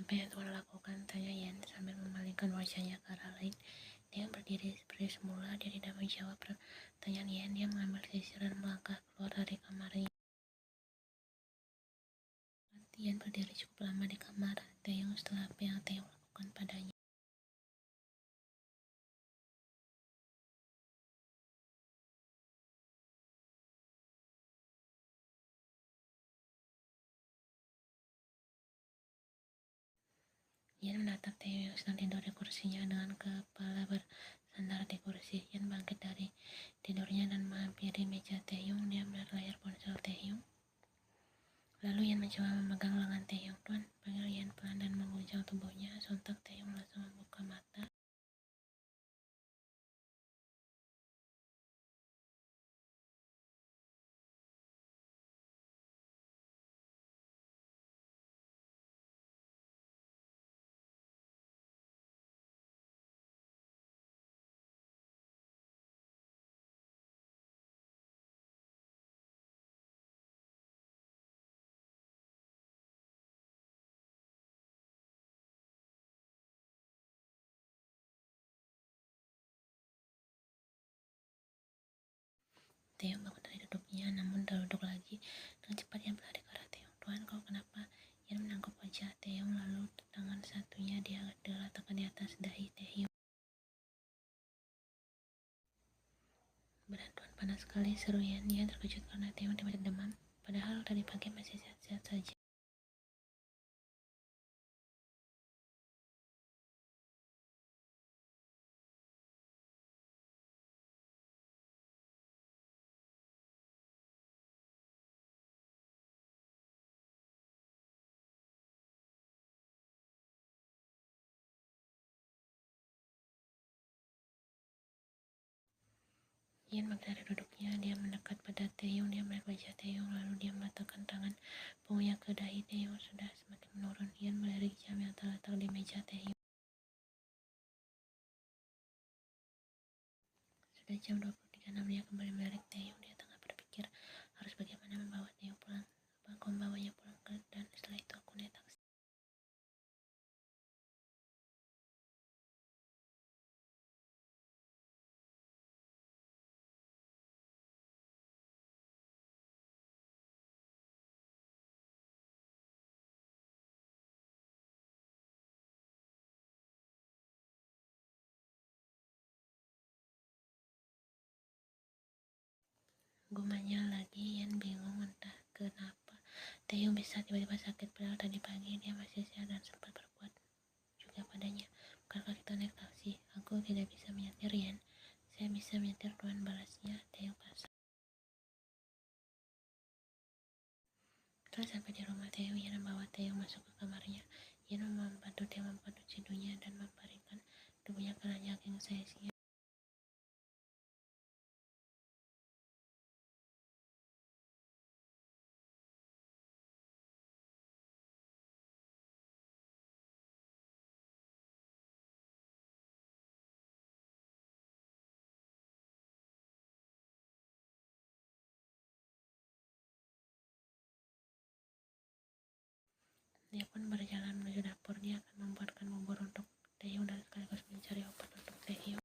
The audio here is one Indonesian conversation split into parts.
Apa yang Tuhan lakukan? Tanya Ian sambil memalingkan wajahnya ke arah lain. Dia berdiri seperti semula. Dia tidak menjawab pertanyaan Ian. Dia mengambil sisir dan melangkah keluar dari kamarnya. Ian berdiri cukup lama di kamar Taeyong setelah apa yang Taeyong lakukan padanya. Ian menatap Taeyong yang sedang tidur di kursinya dengan kepala bersandar di kursi. Ian bangkit dari tidurnya dan menghampiri meja Taeyong. Dia melihat layar ponsel Taeyong. Lalu Ian mencoba memegang lengan Taeyong. "Tuan," panggil Ian pelan dan mengguncang tubuhnya. Sontak Taeyong langsung membuka mata. Taeyong bangun dari duduknya, namun duduk lagi. Dengan cepat Ian berlari ke arah Taeyong. "Tuan, kau kenapa?" Ian menangkap wajah Taeyong, lalu tangan satunya dia diletakkan di atas dahi Taeyong. "Badan Tuan panas sekali," seru Ian. Ian terkejut karena Taeyong tiba-tiba demam, padahal tadi pagi masih sehat-sehat saja. Ian bangkit dari duduknya. Dia mendekat pada Taeyong. Dia melihat wajah Taeyong, lalu dia meletakkan tangan punggungnya ke dahi Taeyong. Sudah semakin menurun. Ian melirik jam yang terletak di meja Taeyong. Sudah jam 23.06. Dia kembali melirik Taeyong. Dia tengah berpikir harus bagaimana membawa Taeyong pulang. Apa aku membawanya pulang dan setelah itu aku naik taksi. Gumanya lagi. Ian bingung entah kenapa Taeyong bisa tiba-tiba sakit, padahal tadi pagi dia masih sehat dan sempat berbuat juga padanya. "Bukankah kita naik taksi?" "Aku tidak bisa menyetir, Ian." "Saya bisa menyetir, Tuan," balasnya Taeyong pasrah. Setelah sampai di rumah Taeyong, Ian membawa Taeyong masuk ke kamarnya. Ian membantu Taeyong membuka tidurnya dan membaringkan tubuhnya ke ranjang king size-nya. Dia pun berjalan menuju dapur. Dia akan membuatkan bubur untuk Taeyong dan sekaligus mencari obat untuk Taeyong.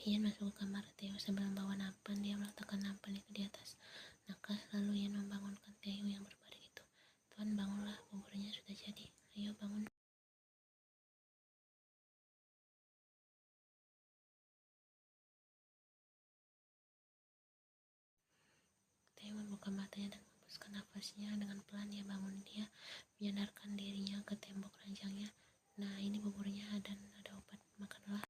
Ian masuk ke kamar Taeyong sambil membawa nampan. Dia meletakkan nampan itu di atas nakas, lalu Ian membangunkan Taeyong yang berbaring itu. "Tuan, bangunlah, buburnya sudah jadi. Ayo bangun." Taeyong membuka matanya dan menghembuskan nafasnya. Dengan pelan dia bangun. Dia menyandarkan dirinya ke tembok ranjangnya. "Nah, ini buburnya dan ada obat. Makanlah."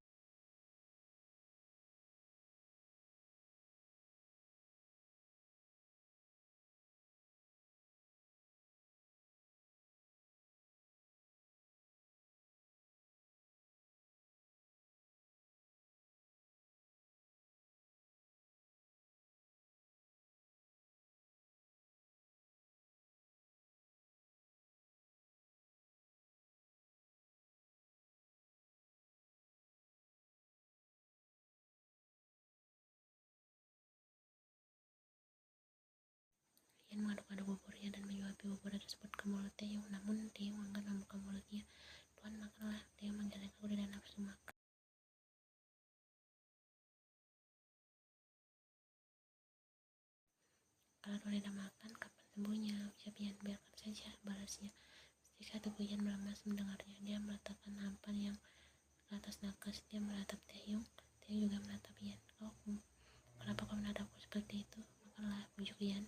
Yan mengaduk-aduk buburnya dan menyuapi bubur tersebut ke mulut Taehyung. Namun Taehyung enggan membuka mulutnya. Tuan, makanlah. Taehyung menggeleng aku tidak nafsu makan. Kalau Tuan tidak makan, kapan sembuhnya? Ucap Yan. Biarkan saja, balasnya. Ketika tubuh Yan melemas mendengarnya, dia meletakkan nampan yang ke atas nakas. Dia menatap Taehyung. Taehyung juga menatap Yan. Kenapa kau menatapku seperti itu? Makanlah, bujuk Yan.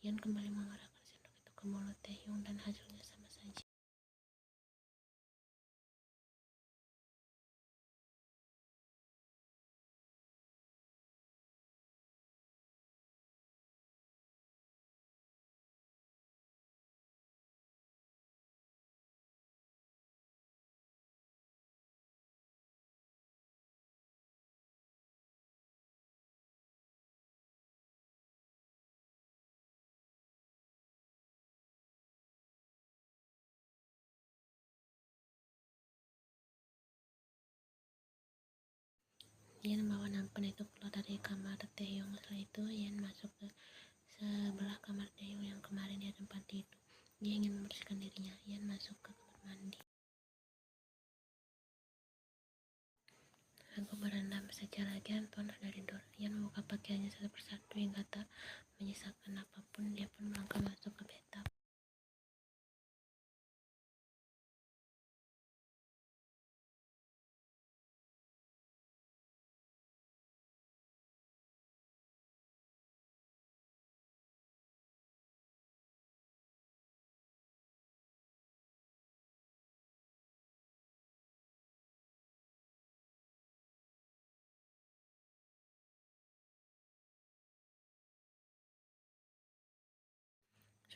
Yan kembali mengarahkan sendok itu ke mulut Taehyung dan hasilnya sama saja. Yan membawa nampan itu keluar dari kamar Taehyung. Setelah itu Yan masuk ke sebelah kamar Taehyung yang kemarin dia tempati itu. Dia ingin membersihkan dirinya. Yan masuk ke kamar mandi. Aku berendam secara gian, Tuan sudah tidur. Yan membuka pakaiannya satu persatu hingga tak menyisakan apapun. Dia pun melangkah masuk ke bathtub.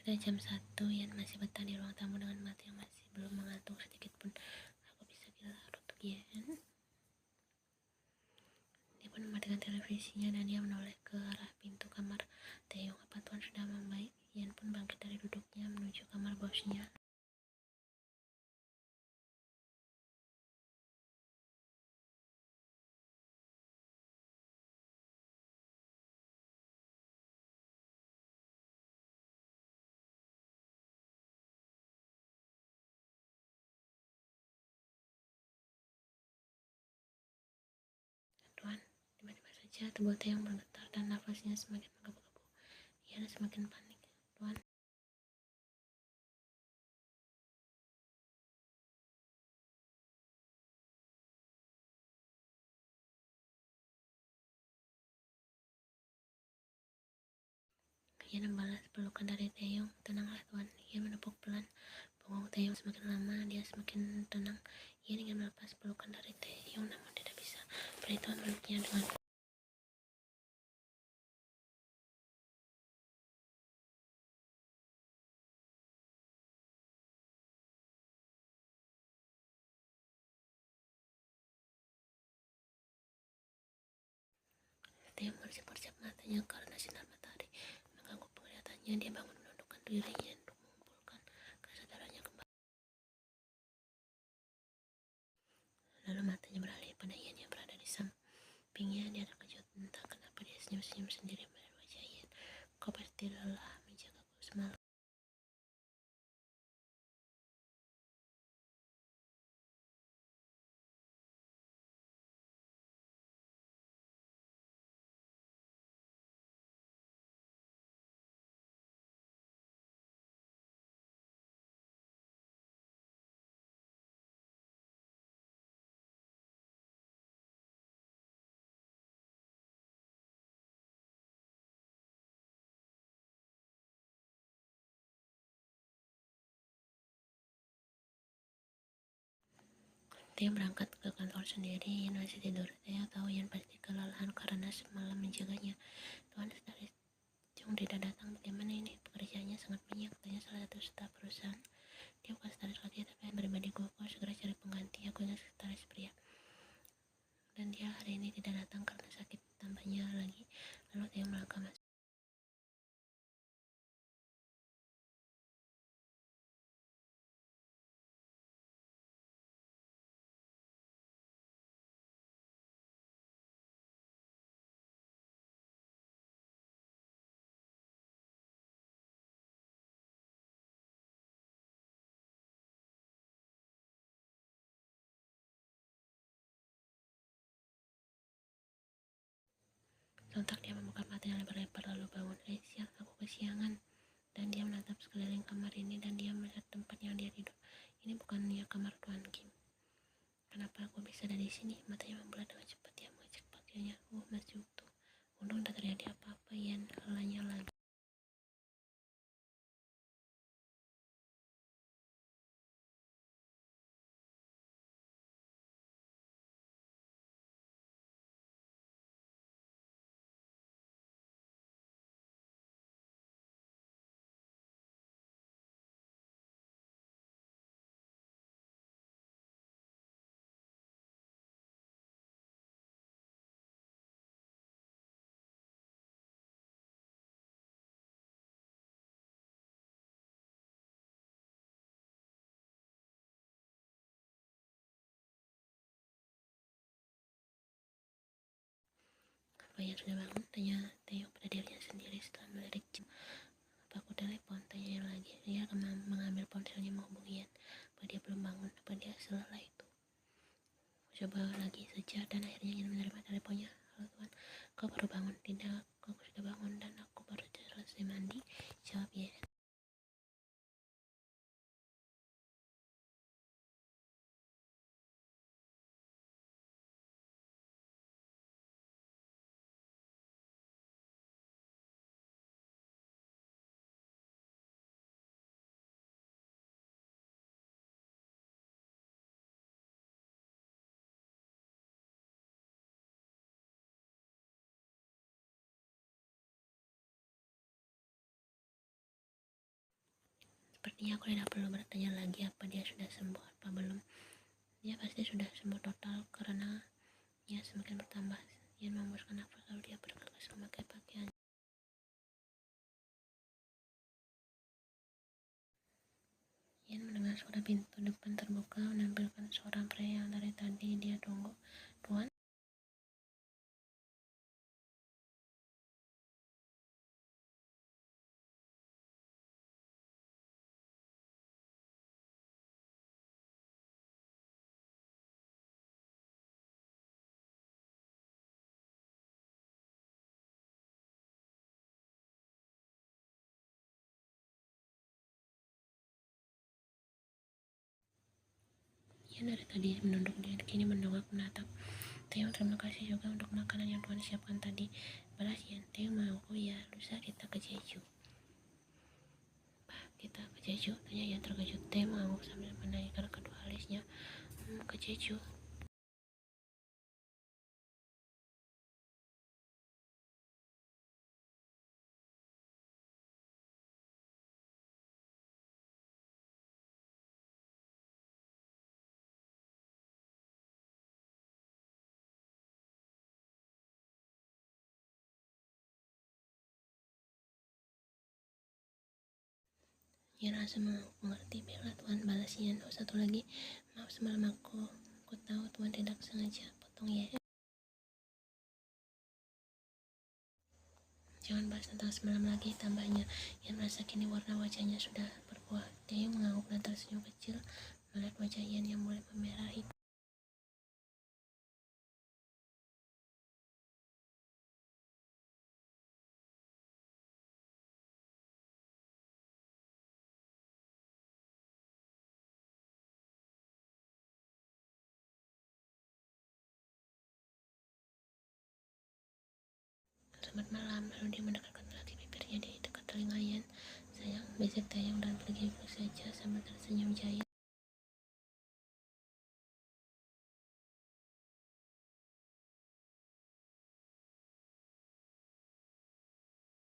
Sudah jam 1, Yan masih betah di ruang tamu dengan mata yang masih belum mengantuk sedikit pun. Aku bisa gila untuk Yan. Dia pun mematikan televisinya dan dia menoleh ke arah pintu kamar Taehyung. Apa Tuan sudah membaik? Yan pun bangkit dari duduknya menuju kamar bosnya. Tuan, tiba-tiba saja tubuh Taehyung bergetar dan nafasnya semakin menggebu-gebu. Yan semakin panik. Tuan, Yan membalas pelukan dari Taehyung. Tenanglah Tuan. Yan menepuk pelan punggung Taehyung. Semakin lama dia semakin tenang. Yan ingin melepas pelukan dari Taehyung namun tidak bisa. Beri Tuan meluknya dengan Taehyung mengusap-usap matanya karena sinar matahari mengganggu penglihatannya. Dia bangun menundukkan dirinya untuk mengumpulkan kesadarannya kembali. Lalu matanya beralih pada Yan yang berada di sampingnya. Dia terkejut, entah kenapa dia senyum-senyum sendiri melihat wajah Yan. Kau pasti lelah menjagaku semalam. Dia berangkat ke kantor sendiri. Yan masih tidur. Saya tahu Yan pasti kelelahan karena semalam menjaganya. Tuan, saudari Jung tidak datang. Bagaimana ini? Pekerjaannya sangat banyak, tanya salah satu staf perusahaan. Dia bukan sekretaris lagi, tapi hanya pribadiku. Kau segera cari pengganti. Aku ingat sekretaris pria. Dan dia hari ini tidak datang karena sakit, tambahnya lagi. Lalu dia melangkah masuk. Sontak dia membuka matanya lebar-lebar lalu bangun. Sial, aku kesiangan. Dan dia menatap sekeliling kamar ini dan dia melihat tempat yang dia tidur. Ini bukannya kamar Tuan Kim. Kenapa aku bisa ada di sini? Matanya membelah dengan cepat. Dia mengecek pakaiannya. Masih utuh. Untung tidak terjadi apa-apa. Yan helanya lagi. Apa yang sudah bangun? Tanya Taeyong pada dirinya sendiri setelah melirik jam. Apa aku telepon? Tanya Yan lagi. Dia akan mengambil ponselnya menghubungi Yan. Apa dia belum bangun? Apa dia selelah itu? Aku coba lagi saja dan akhirnya Yan menerima teleponnya. Halo Tuan, kau baru bangun? Tidak, aku sudah bangun dan aku baru selesai mandi. Jawab Yan. Sepertinya aku tidak perlu bertanya lagi apa dia sudah sembuh apa belum. Dia pasti sudah sembuh total karena ia semakin bertambah. Yan menghembuskan nafas lalu dia bergegas memakai pakaian. Yan mendengar suara pintu depan terbuka menampilkan seorang pria yang dari tadi dia tunggu. Tuan, Yan dari tadi menunduk dan kini mendongak menatap. Taeyong, terima kasih juga untuk makanan yang Tuan siapkan tadi. Balas Yan. Taeyong mau. Oh ya, lusa kita ke Jeju. Kita ke Jeju? Tanya Yan terkejut. Taeyong mengangguk sambil menaikkan kedua alisnya. Ke Jeju? Yan rasa mengerti. Baiklah Tuan, balas Yan. Oh, satu lagi. Maaf semalam aku tahu Tuan tidak sengaja. Potong ya. Jangan bahas tentang semalam lagi, tambahnya. Yan merasa kini warna wajahnya sudah berubah. Taeyong mengangguk dan tersenyum kecil melihat wajah Yan yang mulai memerahi. Selamat malam. Lalu dia mendekatkan lagi bibirnya di dekat telinga Yan. Sayang, bisik Taeyong dan pergi saja sambil tersenyum jahit.